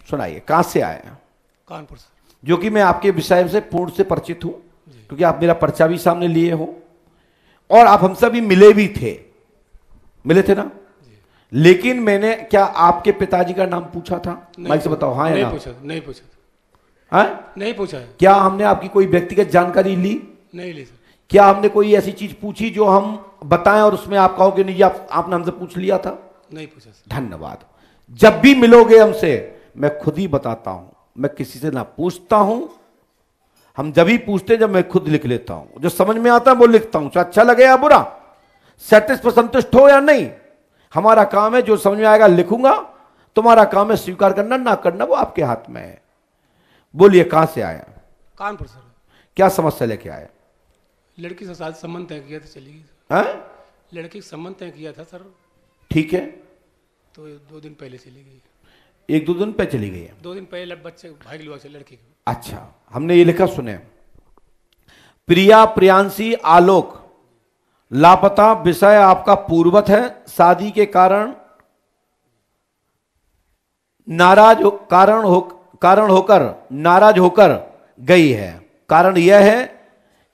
सुनाइए, कहां से आए हैं? कानपुर से। जो कि मैं आपके विषय से पूर्ण से परिचित हूं, क्योंकि आप मेरा पर्चा भी सामने लिए हो और आप हमसे भी मिले भी थे, मिले थे ना? लेकिन मैंने क्या आपके पिताजी का नाम पूछा था? माइक से बताओ, हाँ या ना? नहीं पूछा। हाँ, नहीं पूछा है। क्या हमने आपकी कोई व्यक्तिगत जानकारी ली? नहीं ली सर। क्या हमने कोई ऐसी चीज पूछी जो हम बताएं और उसमें आप कहो कि नहीं आपने हमसे पूछ लिया था? नहीं पूछा सर। धन्यवाद। जब भी मिलोगे हमसे मैं खुद ही बताता हूं, मैं किसी से ना पूछता हूं। हम जब ही पूछते जब मैं खुद लिख लेता हूं, जो समझ में आता है वो लिखता हूं, अच्छा लगे या बुरा, सेटिस पर संतुष्ट हो या नहीं, हमारा काम है जो समझ में आएगा लिखूंगा, तुम्हारा काम है स्वीकार करना ना करना, वो आपके हाथ में है। बोलिए, कहां से आए? कानपुर सर। क्या समस्या लेके आए? लड़की से शादी संबंध तय किया था, चली गई। हैं? लड़की से संबंध तय किया था सर, ठीक है, तो 2 दिन पहले चली गई। 1-2 दिन पे चली गई है? 2 दिन पहले बच्चे भाग लिया से लड़की को। अच्छा, हमने ये लिखा सुने, प्रिया प्रियांशी आलोक लापता, विषय आपका पूर्वत है, शादी के कारण कारण होकर नाराज होकर गई है। कारण यह है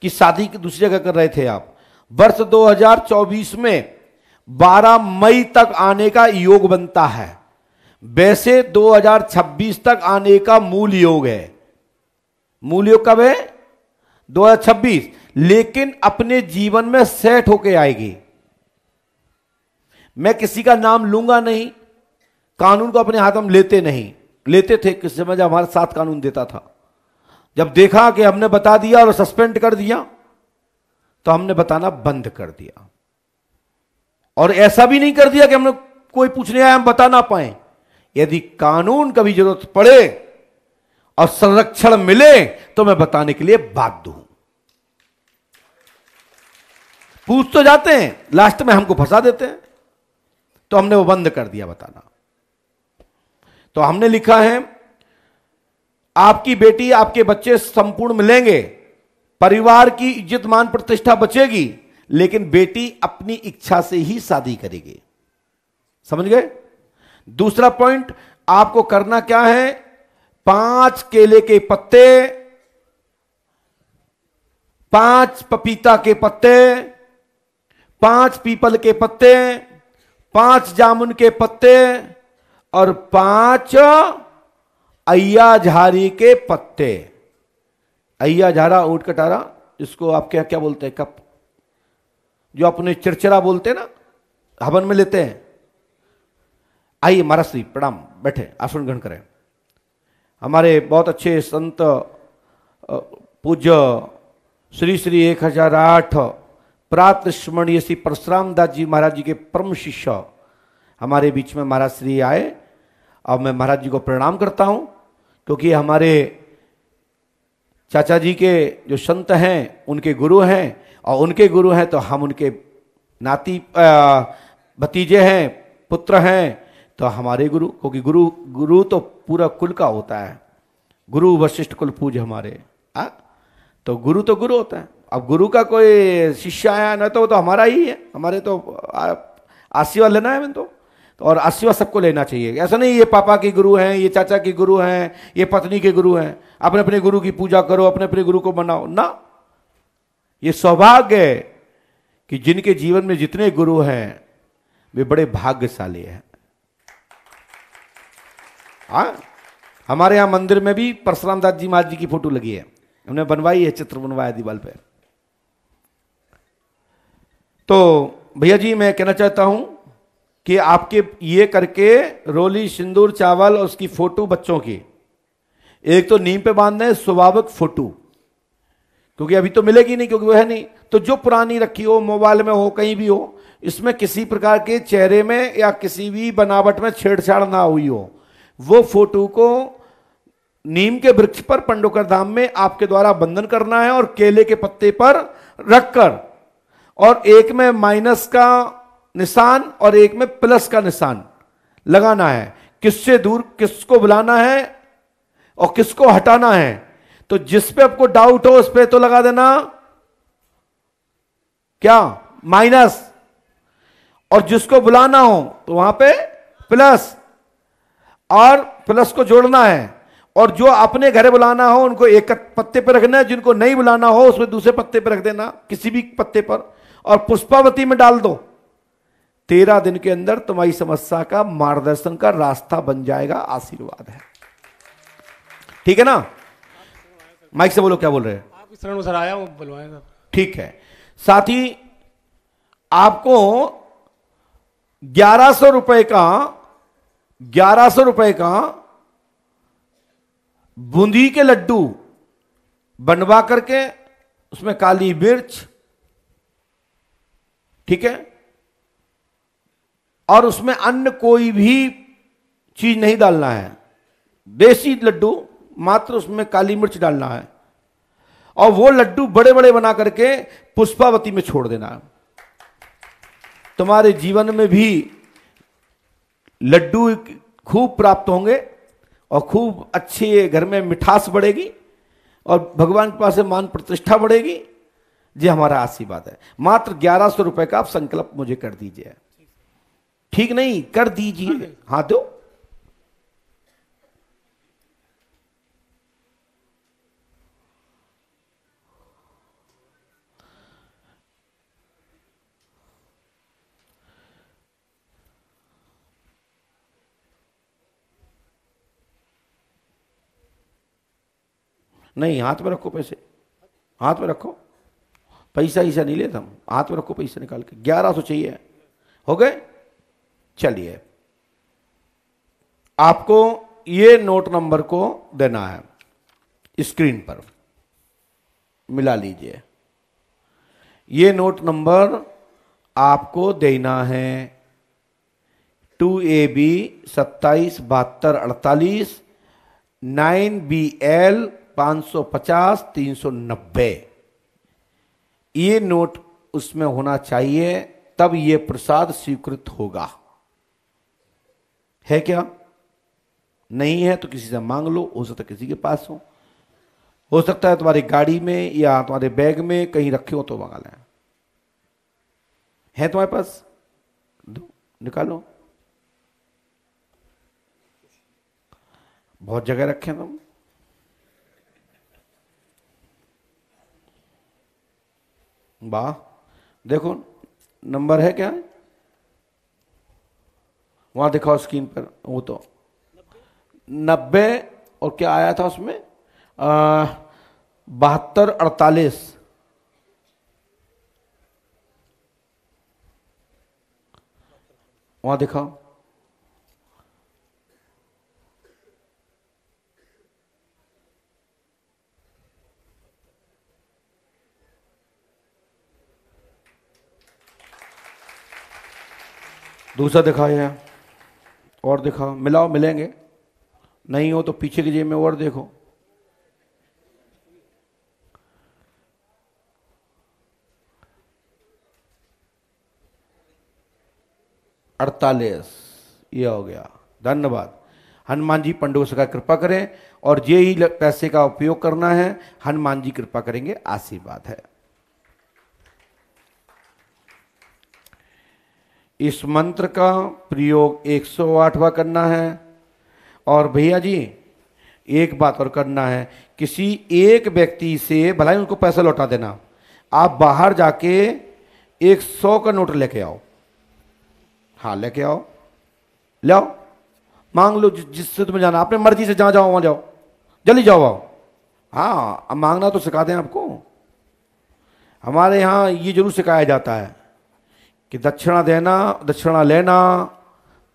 कि शादी की दूसरी जगह कर रहे थे आप। वर्ष 2024 में 12 मई तक आने का योग बनता है, वैसे 2026 तक आने का मूल योग है। मूल योग कब है? 2026, लेकिन अपने जीवन में सेट होके आएगी। मैं किसी का नाम लूंगा नहीं, कानून को अपने हाथ में लेते नहीं, लेते थे किस समय जब हमारे साथ कानून देता था। जब देखा कि हमने बता दिया और सस्पेंड कर दिया तो हमने बताना बंद कर दिया, और ऐसा भी नहीं कर दिया कि हमने कोई पूछने आया हम बता ना पाए। यदि कानून कभी जरूरत पड़े और संरक्षण मिले तो मैं बताने के लिए बाध्य हूं। पूछ तो जाते हैं, लास्ट में हमको फंसा देते हैं, तो हमने वो बंद कर दिया बताना। तो हमने लिखा है, आपकी बेटी आपके बच्चे संपूर्ण मिलेंगे, परिवार की इज्जत मान प्रतिष्ठा बचेगी, लेकिन बेटी अपनी इच्छा से ही शादी करेगी। समझ गए? दूसरा पॉइंट आपको करना क्या है, 5 केले के पत्ते, 5 पपीता के पत्ते, 5 पीपल के पत्ते, 5 जामुन के पत्ते और 5 अय्या झारी के पत्ते। अय्या झारा ऊंट कटारा, इसको आप क्या क्या बोलते हैं? कप, जो अपने चिरचिरा बोलते हैं ना, हवन में लेते हैं। आइए महाराज श्री प्रणाम, बैठे, आसन ग्रहण करें। हमारे बहुत अच्छे संत पूज्य श्री श्री 1008 प्रातः स्मरणीय श्री परशुराम दास जी महाराज जी के परम शिष्य हमारे बीच में महाराज श्री आए, और मैं महाराज जी को प्रणाम करता हूं, क्योंकि हमारे चाचा जी के जो संत हैं उनके गुरु हैं, और उनके गुरु हैं तो हम उनके नाती भतीजे हैं, पुत्र हैं, तो हमारे गुरु, क्योंकि गुरु तो पूरा कुल का होता है। गुरु वशिष्ठ कुल पूज हमारे, तो गुरु होता है। अब गुरु का कोई शिष्य आया ना, तो वो तो हमारा ही है, हमारे तो आशीर्वाद लेना है तो, और आशीर्वाद सबको लेना चाहिए। ऐसा नहीं ये पापा के गुरु हैं, ये चाचा के गुरु हैं, ये पत्नी के गुरु हैं, अपने अपने गुरु की पूजा करो, अपने अपने गुरु को मनाओ ना। ये सौभाग्य है कि जिनके जीवन में जितने गुरु हैं वे बड़े भाग्यशाली हैं। हमारे यहां मंदिर में भी परशुराम दास जी महाराज जी की फोटो लगी है, हमने बनवाई है, चित्र बनवाया दीवार पे। तो भैया जी मैं कहना चाहता हूं कि आपके ये करके रोली सिंदूर चावल और उसकी फोटो बच्चों की, एक तो नीम पे बांधना है स्वाभाविक फोटो, क्योंकि अभी तो मिलेगी नहीं, क्योंकि वो है नहीं। तो जो पुरानी रखी हो, मोबाइल में हो, कहीं भी हो, इसमें किसी प्रकार के चेहरे में या किसी भी बनावट में छेड़छाड़ ना हुई हो, वो फोटो को नीम के वृक्ष पर पंडोकर धाम में आपके द्वारा बंधन करना है, और केले के पत्ते पर रखकर, और एक में माइनस का निशान और एक में प्लस का निशान लगाना है। किससे दूर किसको बुलाना है और किसको हटाना है, तो जिस पे आपको डाउट हो उस पे तो लगा देना क्या, माइनस, और जिसको बुलाना हो तो वहां पे प्लस। और प्लस को जोड़ना है, और जो अपने घर बुलाना हो उनको एक पत्ते पर रखना है, जिनको नहीं बुलाना हो उसमें दूसरे पत्ते पर रख देना, किसी भी पत्ते पर, और पुष्पावती में डाल दो। 13 दिन के अंदर तुम्हारी समस्या का मार्गदर्शन का रास्ता बन जाएगा। आशीर्वाद है, ठीक है ना? माइक से बोलो, क्या बोल रहे हैं? आपके शरण में सर आया हूँ, बुलवाया था। ठीक है। साथ ही आपको 1100 रुपए का बूंदी के लड्डू बनवा करके उसमें काली मिर्च, ठीक है, और उसमें अन्य कोई भी चीज नहीं डालना है, देसी लड्डू मात्र, उसमें काली मिर्च डालना है, और वो लड्डू बड़े बड़े बना करके पुष्पावती में छोड़ देना है। तुम्हारे जीवन में भी लड्डू खूब प्राप्त होंगे और खूब अच्छे घर में मिठास बढ़ेगी और भगवान के पास से मान प्रतिष्ठा बढ़ेगी। ये हमारा आशीर्वाद है। मात्र 1100 रुपए का आप संकल्प मुझे कर दीजिए, ठीक नहीं? कर दीजिए, हाँ दो। नहीं, हाथ में रखो पैसे, हाथ में रखो, पैसा ऐसा नहीं लेता हम, हाथ में रखो पैसे निकाल के। 1100 चाहिए, हो गए? चलिए, आपको ये नोट नंबर को देना है, स्क्रीन पर मिला लीजिए। ये नोट नंबर आपको देना है 2AB 277248 9BL 550 390। ये नोट उसमें होना चाहिए, तब ये प्रसाद स्वीकृत होगा। है क्या? नहीं है तो किसी से मांग लो, हो सकता है किसी के पास हो सकता है तुम्हारी गाड़ी में या तुम्हारे बैग में कहीं रखे हो तो मंगा लें। है तुम्हारे पास? दो, निकालो। बहुत जगह रखे हैं तुम। वाह, देखो नंबर है क्या? वहां दिखाओ स्क्रीन पर। वो तो 90 और क्या आया था उसमें? 7248। वहां दिखाओ। दूसरा दिखाओ, है और दिखाओ, मिलाओ, मिलेंगे। नहीं हो तो पीछे की जेब में और देखो। अड़तालीस, ये हो गया। धन्यवाद। हनुमान जी पंडों से कृपा करें, और ये ही पैसे का उपयोग करना है। हनुमान जी कृपा करेंगे, आशीर्वाद है। इस मंत्र का प्रयोग 108वां करना है। और भैया जी एक बात और करना है, किसी एक व्यक्ति से भलाई उनको पैसा लौटा देना। आप बाहर जाके 100 का नोट लेके आओ। हाँ, लेके आओ, ले आओ, मांग लो जिससे तुम्हें जाना, अपने मर्जी से जहां जाओ वहां जाओ, जल्दी जाओ आओ। हाँ, अब मांगना तो सिखा दें आपको। हमारे यहाँ ये जरूर सिखाया जाता है कि दक्षिणा देना, दक्षिणा लेना,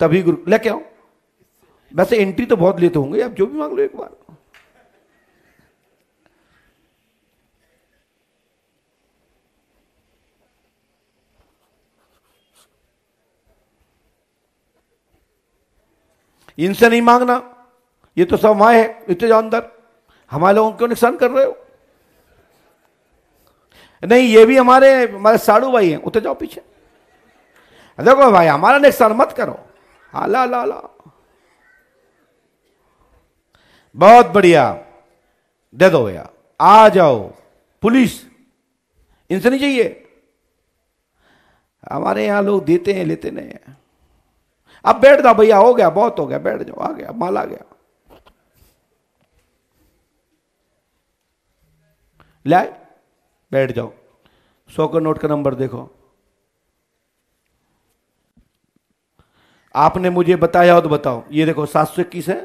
तभी गुरु लेके आओ। वैसे एंट्री तो बहुत लेते होंगे, आप जो भी मांग लो एक बार। इनसे नहीं मांगना, ये तो सब वहां है, इतने जाओ अंदर। हमारे लोगों को नुकसान कर रहे हो। नहीं, ये भी हमारे साड़ू भाई हैं, उतने जाओ पीछे। देखो भाई, हमारा नुकसान मत करो। हाँ, ला ला ला, बहुत बढ़िया, दे दो भैया। आ जाओ। पुलिस इनसे नहीं चाहिए। हमारे यहां लोग देते हैं, लेते नहीं है। अब बैठ जाओ भैया, हो गया, बहुत हो गया, बैठ जाओ, आ गया माल, आ गया, ले आए, बैठ जाओ। 100 का नोट का नंबर देखो। आपने मुझे बताया हो तो बताओ। ये देखो 721 है,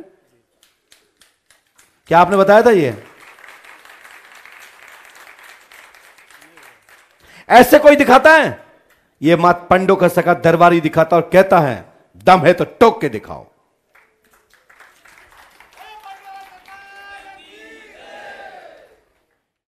क्या आपने बताया था? ये ऐसे कोई दिखाता है? ये मात पंडो का सका दरबारी दिखाता और कहता है दम है तो टोक के दिखाओ।